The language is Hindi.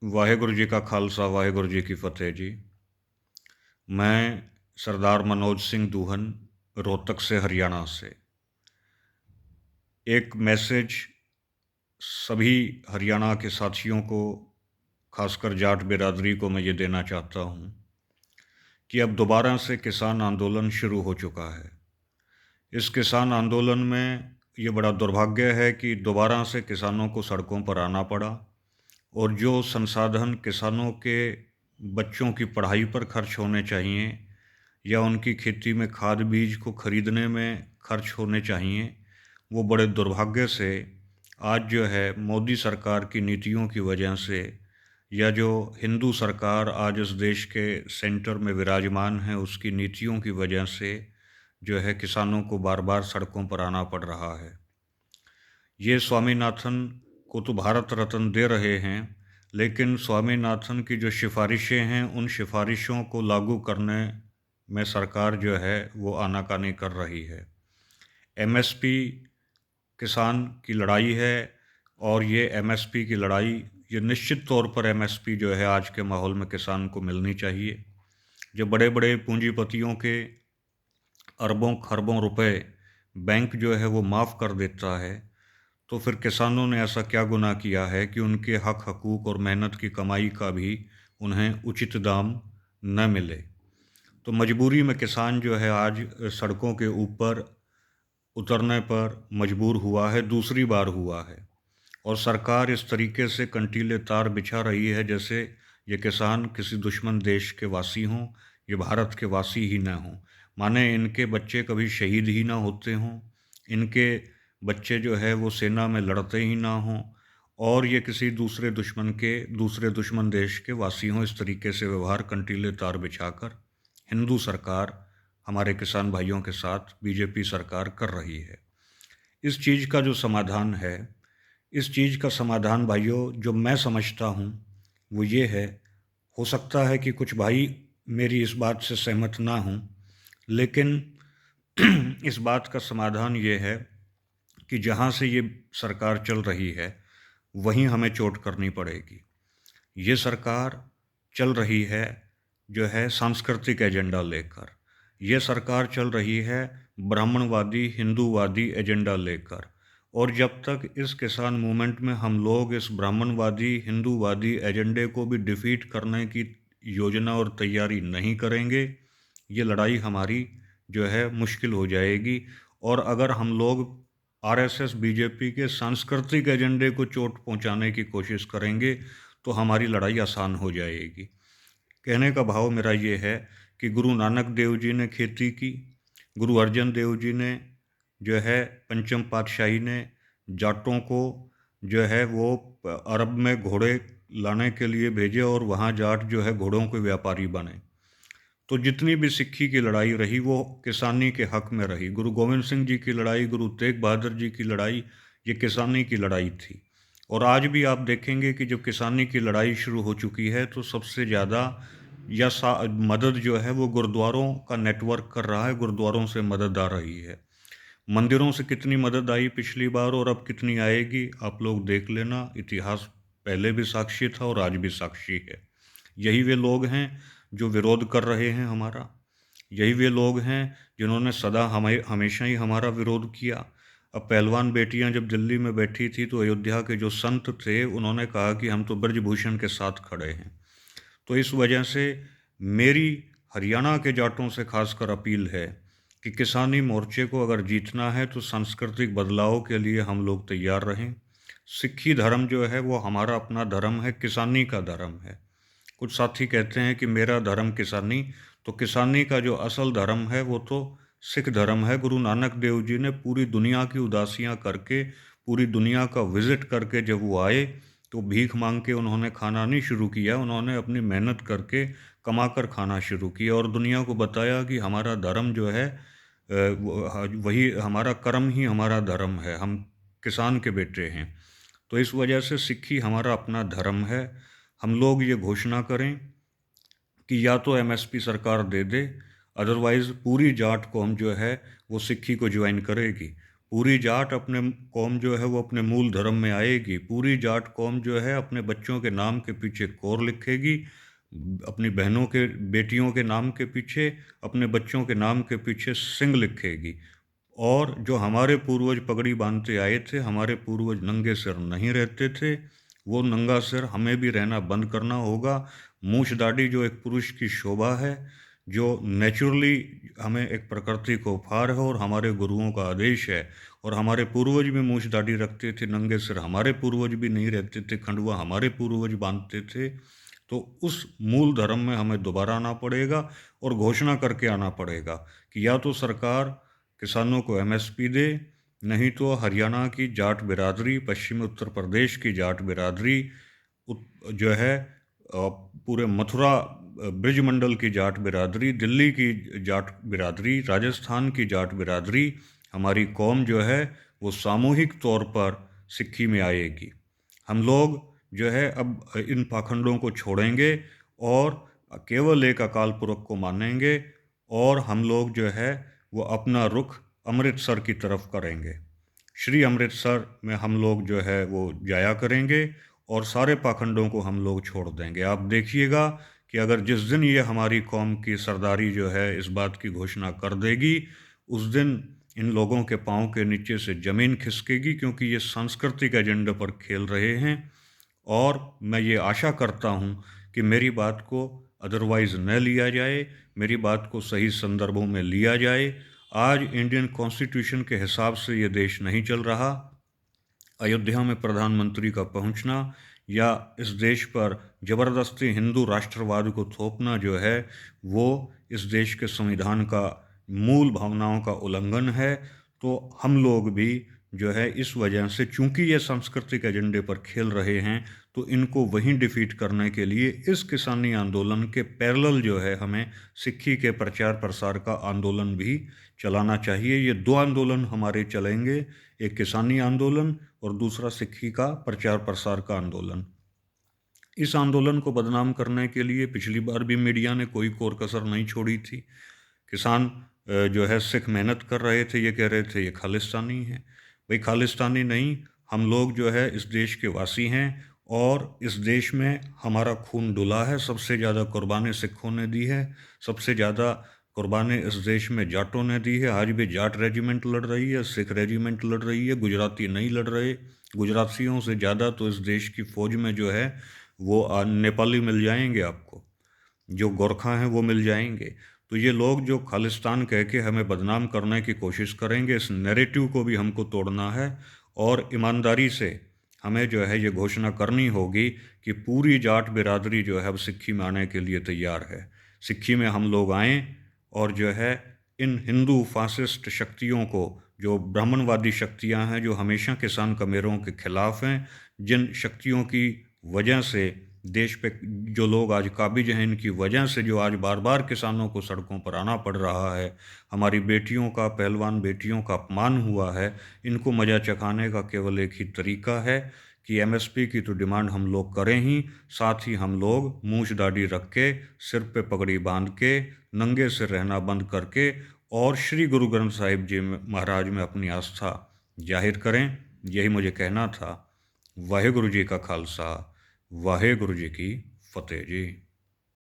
वाहेगुरु जी का खालसा वाहेगुरु जी की फतेह जी। मैं सरदार मनोज सिंह दूहन रोहतक से हरियाणा से एक मैसेज सभी हरियाणा के साथियों को, खासकर जाट बिरादरी को मैं ये देना चाहता हूँ कि अब दोबारा से किसान आंदोलन शुरू हो चुका है। इस किसान आंदोलन में ये बड़ा दुर्भाग्य है कि दोबारा से किसानों को सड़कों पर आना पड़ा और जो संसाधन किसानों के बच्चों की पढ़ाई पर खर्च होने चाहिए या उनकी खेती में खाद बीज को खरीदने में खर्च होने चाहिए, वो बड़े दुर्भाग्य से आज जो है मोदी सरकार की नीतियों की वजह से, या जो हिंदू सरकार आज इस देश के सेंटर में विराजमान है उसकी नीतियों की वजह से जो है किसानों को बार बार सड़कों पर आना पड़ रहा है। ये स्वामीनाथन को तो भारत रत्न दे रहे हैं, लेकिन स्वामीनाथन की जो सिफारिशें हैं उन सिफारिशों को लागू करने में सरकार जो है वो आनाकानी कर रही है। एमएसपी किसान की लड़ाई है और ये एमएसपी की लड़ाई, ये निश्चित तौर पर एमएसपी जो है आज के माहौल में किसान को मिलनी चाहिए। जो बड़े बड़े पूंजीपतियों के अरबों खरबों रुपए बैंक जो है वो माफ़ कर देता है, तो फिर किसानों ने ऐसा क्या गुनाह किया है कि उनके हक हकूक़ और मेहनत की कमाई का भी उन्हें उचित दाम न मिले। तो मजबूरी में किसान जो है आज सड़कों के ऊपर उतरने पर मजबूर हुआ है, दूसरी बार हुआ है। और सरकार इस तरीके से कंटीले तार बिछा रही है जैसे ये किसान किसी दुश्मन देश के वासी हों, ये भारत के वासी ही ना हों। माने इनके बच्चे कभी शहीद ही ना होते हों, इनके बच्चे जो है वो सेना में लड़ते ही ना हों, और ये किसी दूसरे दुश्मन देश के वासी हों। इस तरीके से व्यवहार कंटीले तार बिछाकर हिंदू सरकार हमारे किसान भाइयों के साथ बीजेपी सरकार कर रही है। इस चीज़ का जो समाधान है, इस चीज़ का समाधान भाइयों जो मैं समझता हूँ वो ये है, हो सकता है कि कुछ भाई मेरी इस बात से सहमत ना हों, लेकिन इस बात का समाधान ये है कि जहाँ से ये सरकार चल रही है वहीं हमें चोट करनी पड़ेगी। ये सरकार चल रही है जो है सांस्कृतिक एजेंडा लेकर, ये सरकार चल रही है ब्राह्मणवादी हिंदूवादी एजेंडा लेकर, और जब तक इस किसान मूवमेंट में हम लोग इस ब्राह्मणवादी हिंदूवादी एजेंडे को भी डिफीट करने की योजना और तैयारी नहीं करेंगे, ये लड़ाई हमारी जो है मुश्किल हो जाएगी। और अगर हम लोग आरएसएस बीजेपी के सांस्कृतिक एजेंडे को चोट पहुंचाने की कोशिश करेंगे तो हमारी लड़ाई आसान हो जाएगी। कहने का भाव मेरा ये है कि गुरु नानक देव जी ने खेती की, गुरु अर्जन देव जी ने जो है पंचम पातशाही ने जाटों को जो है वो अरब में घोड़े लाने के लिए भेजे और वहाँ जाट जो है घोड़ों के व्यापारी बने। तो जितनी भी सिक्खी की लड़ाई रही वो किसानी के हक में रही। गुरु गोविंद सिंह जी की लड़ाई, गुरु तेग बहादुर जी की लड़ाई, ये किसानी की लड़ाई थी। और आज भी आप देखेंगे कि जब किसानी की लड़ाई शुरू हो चुकी है तो सबसे ज़्यादा या मदद जो है वो गुरुद्वारों का नेटवर्क कर रहा है, गुरुद्वारों से मदद आ रही है। मंदिरों से कितनी मदद आई पिछली बार और अब कितनी आएगी आप लोग देख लेना। इतिहास पहले भी साक्षी था और आज भी साक्षी है। यही वे लोग हैं जो विरोध कर रहे हैं हमारा, यही वे लोग हैं जिन्होंने सदा हमेशा ही हमारा विरोध किया। अब पहलवान बेटियां जब दिल्ली में बैठी थी तो अयोध्या के जो संत थे उन्होंने कहा कि हम तो ब्रजभूषण के साथ खड़े हैं। तो इस वजह से मेरी हरियाणा के जाटों से खासकर अपील है कि किसानी मोर्चे को अगर जीतना है तो सांस्कृतिक बदलाव के लिए हम लोग तैयार रहें। सिक्खी धर्म जो है वो हमारा अपना धर्म है, किसानी का धर्म है। कुछ साथी कहते हैं कि मेरा धर्म किसानी, तो किसानी का जो असल धर्म है वो तो सिख धर्म है। गुरु नानक देव जी ने पूरी दुनिया की उदासियां करके, पूरी दुनिया का विजिट करके जब वो आए तो भीख मांग के उन्होंने खाना नहीं शुरू किया, उन्होंने अपनी मेहनत करके कमा कर खाना शुरू किया और दुनिया को बताया कि हमारा धर्म जो है वही हमारा कर्म ही हमारा धर्म है, हम किसान के बेटे हैं। तो इस वजह से सिक्खी हमारा अपना धर्म है। हम लोग ये घोषणा करें कि या तो एमएसपी सरकार दे दे, अदरवाइज़ पूरी जाट कौम जो है वो सिक्खी को ज्वाइन करेगी। पूरी जाट अपने कौम जो है वो अपने मूल धर्म में आएगी। पूरी जाट कौम जो है अपने बच्चों के नाम के पीछे कौर लिखेगी, अपनी बहनों के बेटियों के नाम के पीछे, अपने बच्चों के नाम के पीछे सिंह लिखेगी। और जो हमारे पूर्वज पगड़ी बांधते आए थे, हमारे पूर्वज नंगे सिर नहीं रहते थे, वो नंगा सिर हमें भी रहना बंद करना होगा। मूछ दाढ़ी जो एक पुरुष की शोभा है, जो नेचुरली हमें एक प्रकृति को उपहार है और हमारे गुरुओं का आदेश है। और हमारे पूर्वज भी मूछ दाढ़ी रखते थे, नंगे सिर हमारे पूर्वज भी नहीं रहते थे, खंडवा हमारे पूर्वज बांधते थे। तो उस मूल धर्म में हमें दोबारा आना पड़ेगा और घोषणा करके आना पड़ेगा कि या तो सरकार किसानों को एमएसपी दे, नहीं तो हरियाणा की जाट बिरादरी, पश्चिमी उत्तर प्रदेश की जाट बिरादरी, जो है पूरे मथुरा ब्रिजमंडल की जाट बिरादरी, दिल्ली की जाट बिरादरी, राजस्थान की जाट बिरादरी, हमारी कौम जो है वो सामूहिक तौर पर सिक्की में आएगी। हम लोग जो है अब इन पाखंडों को छोड़ेंगे और केवल एक अकाल पुरख को मानेंगे, और हम लोग जो है वो अपना रुख अमृतसर की तरफ करेंगे। श्री अमृतसर में हम लोग जो है वो जाया करेंगे और सारे पाखंडों को हम लोग छोड़ देंगे। आप देखिएगा कि अगर जिस दिन ये हमारी कौम की सरदारी जो है इस बात की घोषणा कर देगी, उस दिन इन लोगों के पाँव के नीचे से ज़मीन खिसकेगी, क्योंकि ये सांस्कृतिक एजेंडे पर खेल रहे हैं। और मैं ये आशा करता हूँ कि मेरी बात को अदरवाइज़ न लिया जाए, मेरी बात को सही संदर्भों में लिया जाए। आज इंडियन कॉन्स्टिट्यूशन के हिसाब से ये देश नहीं चल रहा। अयोध्या में प्रधानमंत्री का पहुंचना या इस देश पर ज़बरदस्ती हिंदू राष्ट्रवाद को थोपना जो है वो इस देश के संविधान का मूल भावनाओं का उल्लंघन है। तो हम लोग भी जो है इस वजह से, चूंकि ये सांस्कृतिक एजेंडे पर खेल रहे हैं, तो इनको वहीं डिफीट करने के लिए इस किसानी आंदोलन के पैरेलल जो है हमें सिक्खी के प्रचार प्रसार का आंदोलन भी चलाना चाहिए। ये दो आंदोलन हमारे चलेंगे, एक किसानी आंदोलन और दूसरा सिक्खी का प्रचार प्रसार का आंदोलन। इस आंदोलन को बदनाम करने के लिए पिछली बार भी मीडिया ने कोई कोर कसर नहीं छोड़ी थी। किसान जो है सिख मेहनत कर रहे थे, ये कह रहे थे ये खालिस्तानी है। भाई खालिस्तानी नहीं, हम लोग जो है इस देश के वासी हैं और इस देश में हमारा खून डुला है। सबसे ज़्यादा कुर्बानी सिखों ने दी है, सबसे ज़्यादा कुर्बानी इस देश में जाटों ने दी है। आज भी जाट रेजिमेंट लड़ रही है, सिख रेजिमेंट लड़ रही है, गुजराती नहीं लड़ रहे। गुजरातियों से ज़्यादा तो इस देश की फ़ौज में जो है वो नेपाली मिल जाएंगे आपको, जो गोरखा हैं वो मिल जाएंगे। तो ये लोग जो खालिस्तान कह के हमें बदनाम करने की कोशिश करेंगे, इस नैरेटिव को भी हमको तोड़ना है और ईमानदारी से हमें जो है ये घोषणा करनी होगी कि पूरी जाट बिरादरी जो है अब सिक्खी में आने के लिए तैयार है। सिक्खी में हम लोग आएँ और जो है इन हिंदू फासिस्ट शक्तियों को, जो ब्राह्मणवादी शक्तियां हैं, जो हमेशा किसान कमेरों के खिलाफ हैं, जिन शक्तियों की वजह से देश पे जो लोग आज काबिज हैं, इनकी वजह से जो आज बार बार किसानों को सड़कों पर आना पड़ रहा है, हमारी बेटियों का, पहलवान बेटियों का अपमान हुआ है, इनको मजा चखाने का केवल एक ही तरीका है कि एमएसपी की तो डिमांड हम लोग करें ही, साथ ही हम लोग मूछ दाढ़ी रख के, सिर पे पगड़ी बांध के, नंगे सिर रहना बंद करके और श्री गुरु ग्रंथ साहिब जी महाराज में अपनी आस्था जाहिर करें। यही मुझे कहना था। वाहेगुरु जी का खालसा, वाहेगुरु जी की फतेह जी।